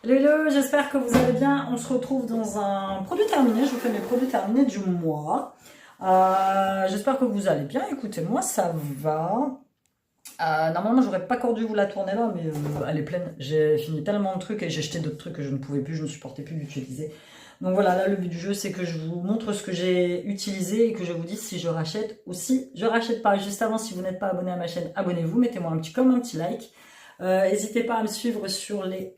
Hello, hello, j'espère que vous allez bien. On se retrouve dans un produit terminé. Je vous fais mes produits terminés du mois. J'espère que vous allez bien. Écoutez, moi ça va. Normalement, j'aurais pas encore dû vous la tourner là, mais elle est pleine. J'ai fini tellement de trucs et j'ai jeté d'autres trucs que je ne pouvais plus, je ne supportais plus d'utiliser. Donc voilà, là le but du jeu, c'est que je vous montre ce que j'ai utilisé et que je vous dise si je rachète ou si je rachète pas. Juste avant, si vous n'êtes pas abonné à ma chaîne, abonnez-vous, mettez-moi un petit like. N'hésitez pas à me suivre sur les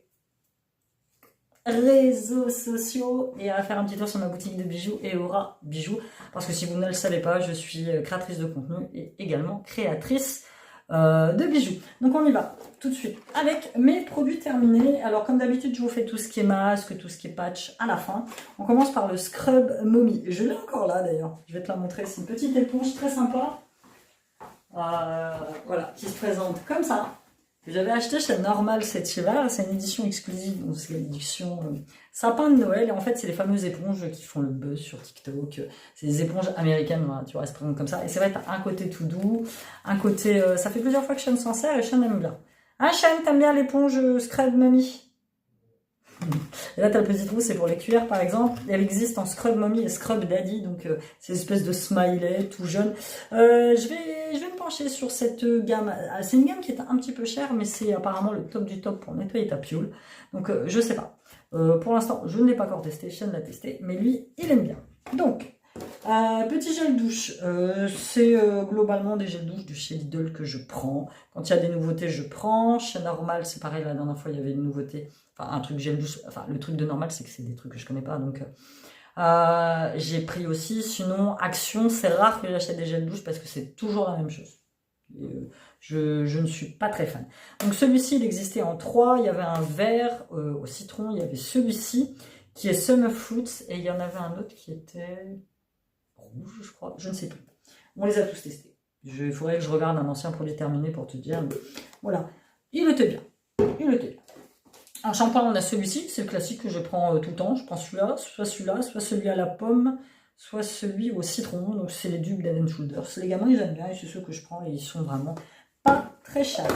réseaux sociaux et à faire un petit tour sur ma boutique de bijoux et Aura Bijoux, parce que si vous ne le savez pas, je suis créatrice de contenu et également créatrice de bijoux. Donc on y va tout de suite avec mes produits terminés. Alors comme d'habitude, je vous fais tout ce qui est masque, tout ce qui est patch à la fin. On commence par le Scrub Mommy. Je l'ai encore là d'ailleurs, je vais te la montrer. C'est une petite éponge très sympa, voilà, qui se présente comme ça, que j'avais acheté chez Normal cet hiver. C'est une édition exclusive, donc c'est l'édition sapin de Noël. Et en fait, c'est les fameuses éponges qui font le buzz sur TikTok. C'est des éponges américaines, voilà, tu vois, elles se présentent comme ça. Et c'est vrai, t'as un côté tout doux, un côté... ça fait plusieurs fois que Sean s'en sert et Sean aime bien. Hein, Sean, t'aimes bien l'éponge Scrub Mommy? Et là, t'as le petit trou, c'est pour les cuillères par exemple. Elle existe en Scrub Mommy et Scrub Daddy, donc c'est une espèce de smiley tout jeune. Je vais me pencher sur cette gamme. C'est une gamme qui est un petit peu chère, mais c'est apparemment le top du top pour nettoyer ta pioule. Donc je sais pas. Pour l'instant, je ne l'ai pas encore testé, Sean l'a testé, mais lui, il aime bien. Donc, petit gel douche, c'est globalement des gels douche de chez Lidl que je prends. Quand il y a des nouveautés, je prends. Chez Normal, c'est pareil, la dernière fois, il y avait une nouveauté. Enfin, un truc gel douche. Enfin, le truc de Normal, c'est que c'est des trucs que je connais pas. Donc, j'ai pris aussi. Sinon, Action, c'est rare que j'achète des gels douche parce que c'est toujours la même chose. Je ne suis pas très fan. Donc, celui-ci, il existait en 3. Il y avait un vert au citron. Il y avait celui-ci qui est Summer Fruits. Et il y en avait un autre qui était... rouge, je crois, je ne sais plus. On les a tous testés. Il faudrait que je regarde un ancien produit terminé pour te dire. Mais voilà, il était bien. Il était bien. En shampoing, on a celui-ci, c'est le classique que je prends tout le temps. Je prends celui-là, soit celui à la pomme, soit celui au citron. Donc c'est les dupes d'Head & Shoulders. Les gamins, ils aiment bien et c'est ceux que je prends et ils sont vraiment pas très chers.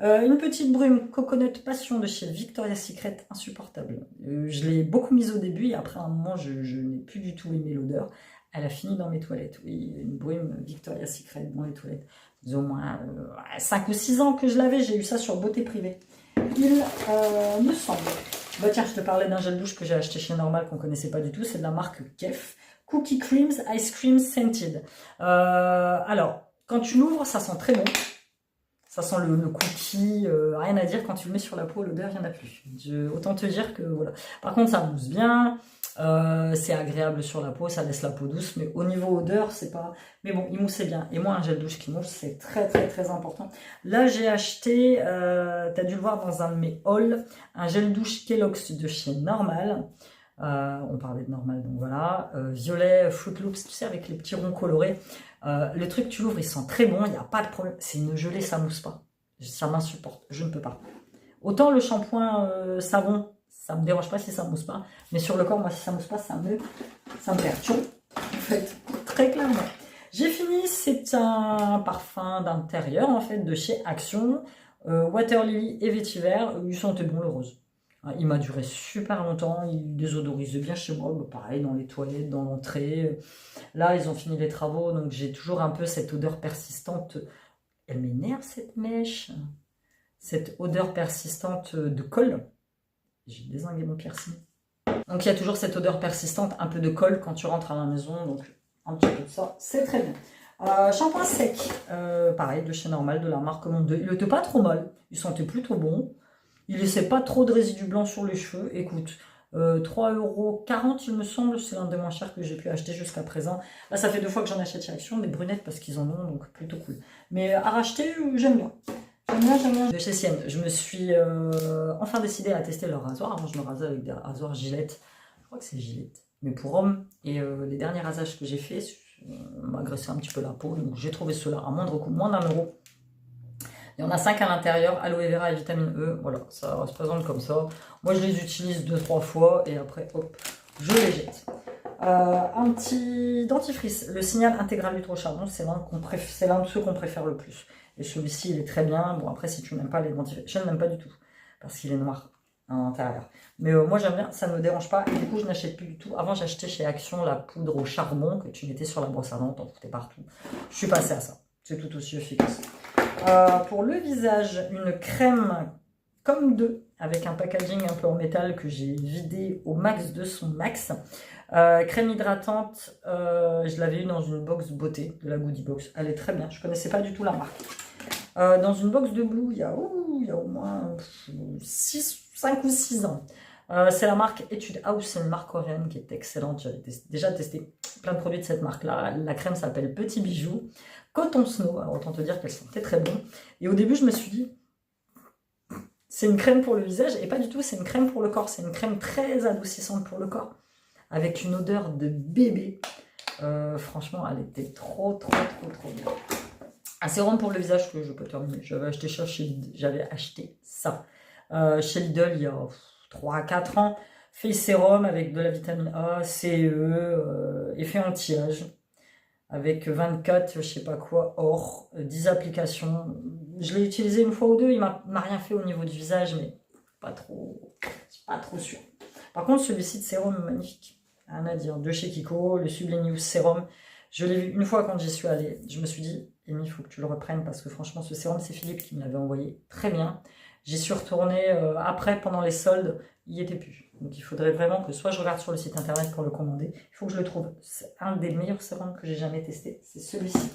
Une petite brume Coconut Passion de chez Victoria's Secret, insupportable. Je l'ai beaucoup mise au début et après un moment, je n'ai plus du tout aimé l'odeur. Elle a fini dans mes toilettes. Oui, une brume Victoria's Secret dans les toilettes. Ils ont au moins 5 ou 6 ans que je l'avais. J'ai eu ça sur Beauté Privée. Il me semble. Bah tiens, je te parlais d'un gel douche que j'ai acheté chez Normal qu'on connaissait pas du tout. C'est de la marque Kef. Cookie Creams Ice Cream Scented. Alors, quand tu l'ouvres, ça sent très bon. Ça sent le cookie, rien à dire, quand tu le mets sur la peau, l'odeur, il n'y en a plus. Autant te dire que voilà. Par contre, ça mousse bien, c'est agréable sur la peau, ça laisse la peau douce, mais au niveau odeur, c'est pas... Mais bon, il moussait bien. Et moi, un gel douche qui mousse, c'est très très très important. Là, j'ai acheté, tu as dû le voir dans un de mes hauls, un gel douche Kellogg's de chez Normal. On parlait de Normal, donc voilà. Violet Fruit Loops, tu sais, avec les petits ronds colorés. Le truc, tu l'ouvres, il sent très bon, il n'y a pas de problème. C'est une gelée, ça mousse pas. Ça m'insupporte, je ne peux pas. Autant le shampoing savon, ça me dérange pas si ça mousse pas. Mais sur le corps, moi, si ça mousse pas, ça me perturbe. En fait, très clairement. J'ai fini, c'est un parfum d'intérieur, en fait, de chez Action. Water Lily et Vétiver, il sentait bon le rose. Il m'a duré super longtemps, il désodorise bien chez moi, pareil dans les toilettes, dans l'entrée. Là, ils ont fini les travaux, donc j'ai toujours un peu cette odeur persistante. Elle m'énerve cette mèche. Cette odeur persistante de colle. J'ai dézingué mon piercing. Donc il y a toujours cette odeur persistante, un peu de colle quand tu rentres à la maison, donc un petit peu de ça, c'est très bien. Shampoing sec, pareil, de chez Normal, de la marque Monde 2. Il n'était pas trop mal, il sentait plutôt bon. Il ne laissait pas trop de résidus blancs sur les cheveux. Écoute, 3,40 € il me semble, c'est l'un des moins chers que j'ai pu acheter jusqu'à présent. Là, ça fait 2 fois que j'en achète chez Action, des brunettes parce qu'ils en ont, donc plutôt cool. Mais à racheter, j'aime bien. J'aime bien. De chez Sienne, je me suis enfin décidée à tester leur rasoir. Avant, je me rasais avec des rasoirs Gillette. Je crois que c'est Gillette, mais pour hommes. Et les derniers rasages que j'ai fait m'a agressé un petit peu la peau. Donc j'ai trouvé cela à moindre coût, moins d'1 €. Il y en a 5 à l'intérieur, aloe vera et vitamine E. Voilà, ça se présente comme ça. Moi, je les utilise 2-3 fois et après, hop, je les jette. Un petit dentifrice, le Signal Intégral Ultra Charbon, c'est l'un de ceux qu'on préfère le plus. Et celui-ci, il est très bien. Bon, après, si tu n'aimes pas les dentifrices, je ne l'aime pas du tout parce qu'il est noir. à l'intérieur. Mais moi j'aime bien, ça ne me dérange pas. Et du coup je n'achète plus du tout. Avant j'achetais chez Action la poudre au charbon que tu mettais sur la brosse à dents, t'en foutais partout. Je suis passée à ça. C'est tout aussi efficace. Pour le visage, une crème comme deux, avec un packaging un peu en métal que j'ai vidé au max de son max. Crème hydratante, je l'avais eu dans une box beauté de la Goodie Box. Elle est très bien, je connaissais pas du tout la marque. Dans une box de Blue, il y a au moins 5 ou 6 ans. C'est la marque Etude House, c'est une marque coréenne qui est excellente. J'avais déjà testé plein de produits de cette marque-là. La crème s'appelle Petit Bijou, Coton Snow, alors autant te dire qu'elle sentait très bon. Et au début, je me suis dit, c'est une crème pour le visage, et pas du tout, c'est une crème pour le corps. C'est une crème très adoucissante pour le corps, avec une odeur de bébé. Franchement, elle était trop bien. Un sérum pour le visage que je peux terminer. J'avais acheté ça chez Lidl il y a 3 à 4 ans. Face sérum avec de la vitamine A, CE, effet anti-âge. Avec 24, je sais pas quoi, or, 10 applications. Je l'ai utilisé une fois ou deux, il m'a rien fait au niveau du visage, mais pas trop sûr. Par contre, celui-ci de sérum est magnifique. Rien à dire. De chez Kiko, le Sublimious Sérum. Je l'ai vu une fois quand j'y suis allée. Je me suis dit, Amy, il faut que tu le reprennes parce que franchement, ce sérum, c'est Philippe qui me l'avait envoyé très bien. J'y suis retournée après, pendant les soldes, il n'y était plus. Donc il faudrait vraiment que soit je regarde sur le site internet pour le commander. Il faut que je le trouve. C'est un des meilleurs sérums que j'ai jamais testé. C'est celui-ci.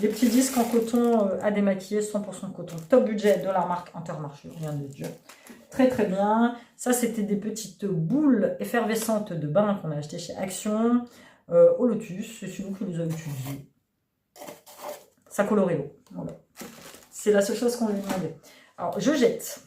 Les petits disques en coton à démaquiller, 100% coton. Top budget de la marque Intermarché, rien de Dieu. Très bien. Ça, c'était des petites boules effervescentes de bain qu'on a acheté chez Action. Au Lotus, c'est celui qui les a utilisés. Ça coloréo. Voilà. C'est la seule chose qu'on lui demandait. Alors, je jette.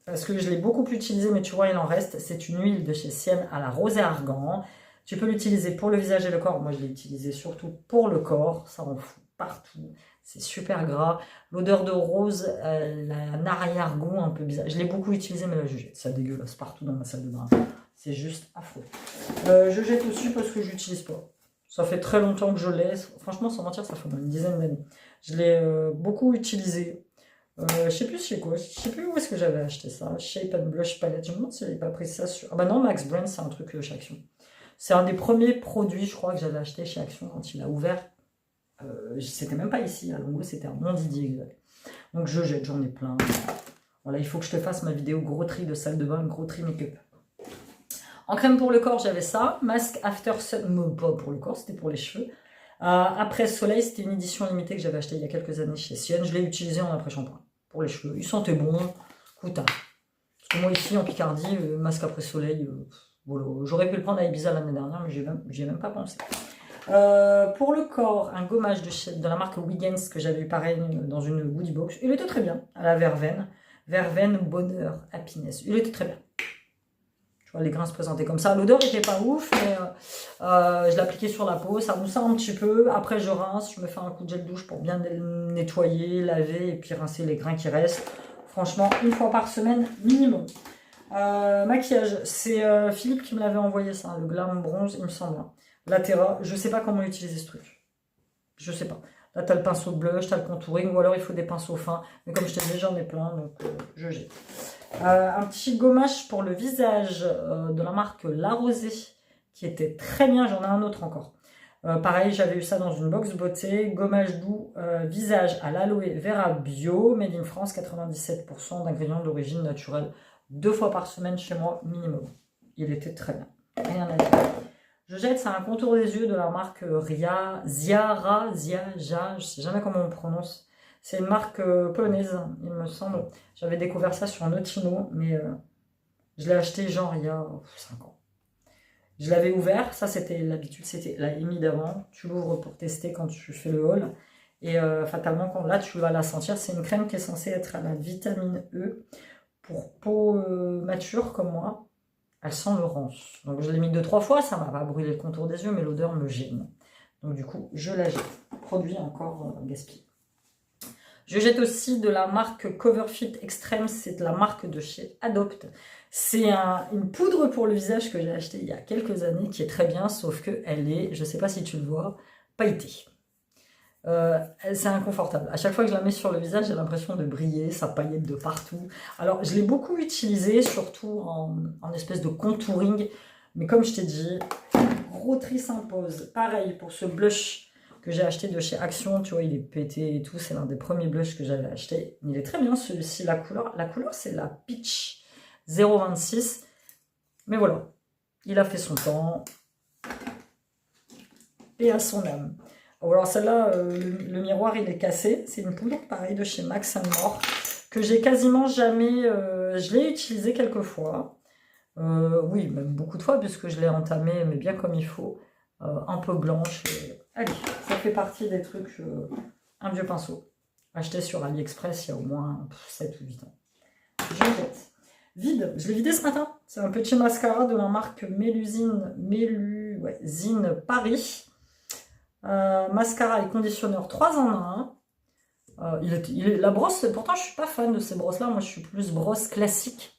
Parce que je l'ai beaucoup plus utilisé, mais tu vois, il en reste. C'est une huile de chez Sienne à la rosée argan. Tu peux l'utiliser pour le visage et le corps. Moi, je l'ai utilisé surtout pour le corps. Ça en fout partout. C'est super gras. L'odeur de rose, un arrière-goût un peu bizarre. Je l'ai beaucoup utilisé, mais là, je jette. Ça dégueulasse partout dans ma salle de bain. C'est juste affreux. Je jette aussi parce que je n'utilise pas. Ça fait très longtemps que je l'ai. Franchement, sans mentir, ça fait une dizaine d'années. Je l'ai beaucoup utilisé. Je sais plus chez quoi. Je sais plus où est-ce que j'avais acheté ça. Shape and Blush Palette. Je me demande si j'avais pas pris ça sur... Ah bah non, Max Brand, c'est un truc chez Action. C'est un des premiers produits, je crois, que j'avais acheté chez Action quand il a ouvert. C'était même pas ici, à Longo, c'était à Montdidier exact. Donc je jette, j'en ai plein. Voilà, il faut que je te fasse ma vidéo gros tri de salle de bain, gros tri make-up. En crème pour le corps, j'avais ça. Masque After Sun, pas pour le corps, c'était pour les cheveux. Après Soleil, c'était une édition limitée que j'avais acheté il y a quelques années chez Sienne. Je l'ai utilisé en après-shampoing pour les cheveux. Il sentait bon. Écoute, parce que moi ici en Picardie, masque après Soleil, voilà. J'aurais pu le prendre à Ibiza l'année dernière, mais j'y ai même pas pensé. Pour le corps, un gommage de la marque Wiggins que j'avais eu pareil dans une Goodie Box. Il était très bien, à la verveine. Verveine, bonheur, happiness. Il était très bien. Tu vois, les grains se présentaient comme ça. L'odeur n'était pas ouf, mais je l'appliquais sur la peau. Ça moussait un petit peu. Après, je rince. Je me fais un coup de gel douche pour bien nettoyer, laver et puis rincer les grains qui restent. Franchement, une fois par semaine minimum. Maquillage. C'est Philippe qui me l'avait envoyé ça. Le Glam Bronze, il me semble. Latera. Je sais pas comment utiliser ce truc. Je sais pas. Là, tu as le pinceau de blush, tu as le contouring, ou alors il faut des pinceaux fins. Mais comme je t'ai dit, j'en ai plein, donc je jette. Un petit gommage pour le visage de la marque La Rosée, qui était très bien. J'en ai un autre encore. Pareil, j'avais eu ça dans une box beauté. Gommage doux, visage à l'aloe vera bio, made in France, 97% d'ingrédients d'origine naturelle. 2 fois par semaine chez moi, minimum. Il était très bien. Rien à dire. Je jette, c'est un contour des yeux de la marque Ziara, je sais jamais comment on prononce. C'est une marque polonaise, il me semble. J'avais découvert ça sur Notino, mais je l'ai acheté genre il y a 5 ans. Je l'avais ouvert, ça c'était l'habitude, c'était la Amy d'avant. Tu l'ouvres pour tester quand tu fais le haul. Et fatalement, quand là tu vas la sentir, c'est une crème qui est censée être à la vitamine E pour peau mature comme moi. Elle sent le rance. Donc je l'ai mis 2-3 fois, ça m'a pas brûlé le contour des yeux, mais l'odeur me gêne. Donc du coup, je la jette. Produit encore gaspillé. Je jette aussi de la marque Coverfit Extreme, c'est de la marque de chez Adopt. C'est une poudre pour le visage que j'ai acheté il y a quelques années, qui est très bien, sauf qu'elle est, je sais pas si tu le vois, pailletée. C'est inconfortable. À chaque fois que je la mets sur le visage, j'ai l'impression de briller, ça paillette de partout. Alors, je l'ai beaucoup utilisée, surtout en espèce de contouring. Mais comme je t'ai dit, gros tri s'impose. Pareil pour ce blush que j'ai acheté de chez Action. Tu vois, il est pété et tout. C'est l'un des premiers blushs que j'avais acheté. Il est très bien celui-ci, la couleur. La couleur, c'est la Peach 026. Mais voilà, il a fait son temps. Et à son âme. Alors celle-là, le miroir il est cassé, c'est une poudre pareil de chez Max More que j'ai quasiment jamais, je l'ai utilisé quelques fois, oui même beaucoup de fois puisque je l'ai entamé mais bien comme il faut, un peu blanche, allez ça fait partie des trucs, un vieux pinceau, acheté sur AliExpress il y a au moins 7 ou 8 ans, je jette. Vide, je l'ai vidé ce matin, c'est un petit mascara de la marque Mélusine Paris. Mascara et conditionneur 3 en 1. La brosse, pourtant je suis pas fan de ces brosses là, moi je suis plus brosse classique.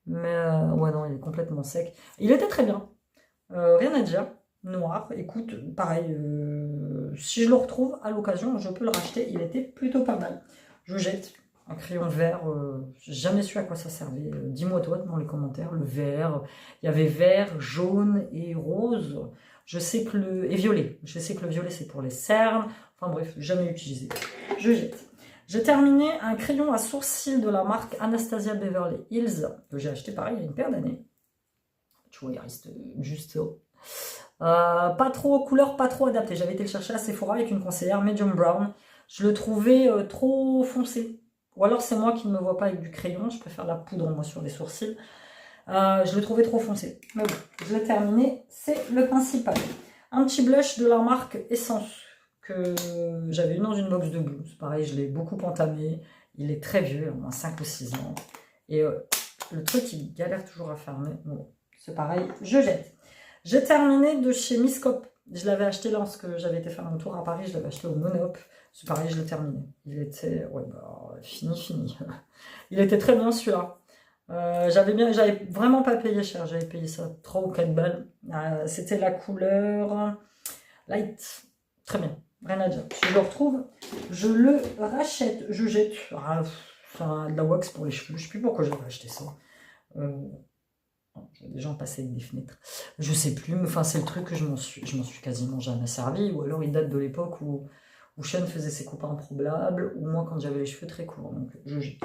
Mais ouais non, il est complètement sec. Il était très bien, rien à dire. Noir, écoute, pareil, si je le retrouve à l'occasion, je peux le racheter, il était plutôt pas mal. Je jette un crayon vert, j'ai jamais su à quoi ça servait. Dis-moi toi dans les commentaires, le vert, il y avait vert, jaune et rose. Je sais que et violet. Je sais que le violet c'est pour les cernes. Enfin bref, jamais utilisé. Je jette. J'ai terminé un crayon à sourcils de la marque Anastasia Beverly Hills que j'ai acheté pareil il y a une paire d'années. Tu vois, il reste juste pas trop couleur, pas trop adaptée. J'avais été le chercher à Sephora avec une conseillère medium brown. Je le trouvais trop foncé. Ou alors c'est moi qui ne me vois pas avec du crayon. Je préfère la poudre moi sur les sourcils. Je le trouvais trop foncé. Mais bon, je l'ai terminé, c'est le principal. Un petit blush de la marque Essence que j'avais eu dans une box de boue. Pareil, je l'ai beaucoup entamé. Il est très vieux, au moins 5 ou 6 ans. Et le truc, il galère toujours à fermer. Bon, c'est pareil, je jette. J'ai terminé de chez Miss Cop. Je l'avais acheté lorsque j'avais été faire mon tour à Paris. Je l'avais acheté au Monop. C'est pareil, je l'ai terminé. Il était, ouais, bah, fini. Il était très bien celui-là. J'avais vraiment pas payé cher, j'avais payé ça 3 ou 4 balles. C'était la couleur light, très bien, rien à dire. Si je le retrouve, je le rachète, je jette. Enfin, de la wax pour les cheveux, je sais plus pourquoi j'avais acheté ça. J'ai des gens passés avec des fenêtres, je sais plus, mais enfin c'est le truc que je m'en suis quasiment jamais servi, ou alors il date de l'époque où Sean faisait ses coupes improbables, ou moi quand j'avais les cheveux très courts, donc je jette.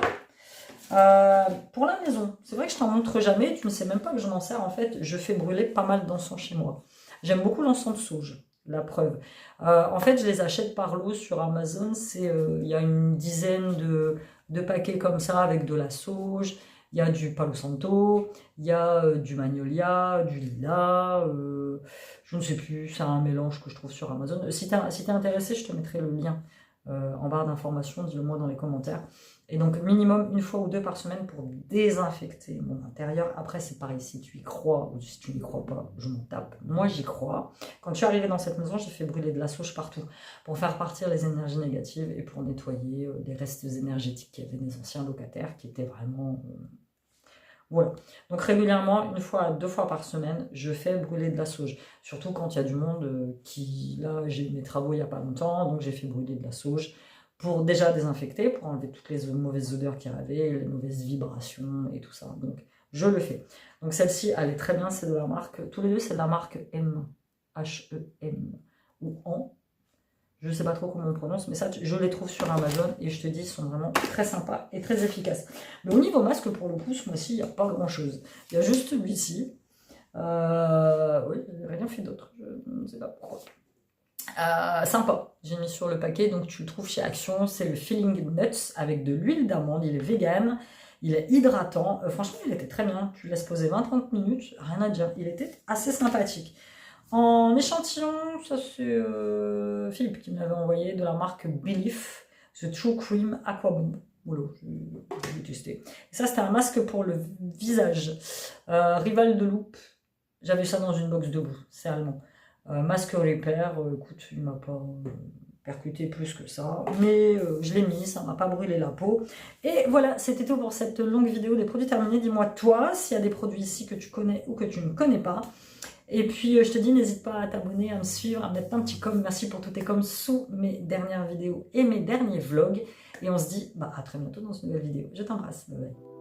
Pour la maison, c'est vrai que je t'en montre jamais, tu ne sais même pas que je m'en sers en fait, je fais brûler pas mal d'encens chez moi. J'aime beaucoup l'encens de sauge, la preuve. En fait, je les achète par lot sur Amazon, il y a une dizaine de paquets comme ça avec de la sauge, il y a du Palo Santo, il y a du Magnolia, du Lilas, je ne sais plus, c'est un mélange que je trouve sur Amazon. Si t'es intéressé, je te mettrai le lien en barre d'informations, dis-le moi dans les commentaires. Et donc minimum 1 fois ou 2 par semaine pour désinfecter mon intérieur. Après c'est pareil, si tu y crois ou si tu n'y crois pas, je m'en tape. Moi j'y crois. Quand je suis arrivée dans cette maison, j'ai fait brûler de la sauge partout pour faire partir les énergies négatives et pour nettoyer les restes énergétiques qu'il y avait des anciens locataires qui étaient vraiment... Voilà. Donc régulièrement, 1 fois à 2 fois par semaine, je fais brûler de la sauge. Surtout quand il y a du monde qui... Là, j'ai eu mes travaux il n'y a pas longtemps, donc j'ai fait brûler de la sauge pour déjà désinfecter, pour enlever toutes les mauvaises odeurs qu'il y avait, les mauvaises vibrations et tout ça. Donc je le fais. Donc celle-ci, elle est très bien, c'est de la marque... Tous les deux, c'est de la marque M. H-E-M. Ou En. Je ne sais pas trop comment on prononce, mais ça, je les trouve sur Amazon et je te dis, ils sont vraiment très sympas et très efficaces. Mais au niveau masque, pour le coup, ce mois-ci, il n'y a pas grand-chose. Il y a juste celui-ci. Oui, rien fait d'autre. Je ne sais pas pourquoi. Sympa. J'ai mis sur le paquet, donc tu le trouves chez Action. C'est le Feeling Nuts avec de l'huile d'amande. Il est vegan. Il est hydratant. Franchement, il était très bien. Tu laisses poser 20-30 minutes. Rien à dire. Il était assez sympathique. En échantillon, ça c'est Philippe qui me l'avait envoyé, de la marque Belief, The True Cream Aqua Bomb. Voilà, je vais tester. Et ça c'était un masque pour le visage. Rival de Loop, j'avais ça dans une box de boue, c'est allemand. Masque Repair, écoute, il m'a pas... percuté plus que ça, mais je l'ai mis, ça m'a pas brûlé la peau. Et voilà, c'était tout pour cette longue vidéo des produits terminés. Dis-moi toi, s'il y a des produits ici que tu connais ou que tu ne connais pas. Et puis je te dis, n'hésite pas à t'abonner, à me suivre, à mettre un petit com. Merci pour tous tes coms sous mes dernières vidéos et mes derniers vlogs. Et on se dit à très bientôt dans une nouvelle vidéo. Je t'embrasse, bye bye.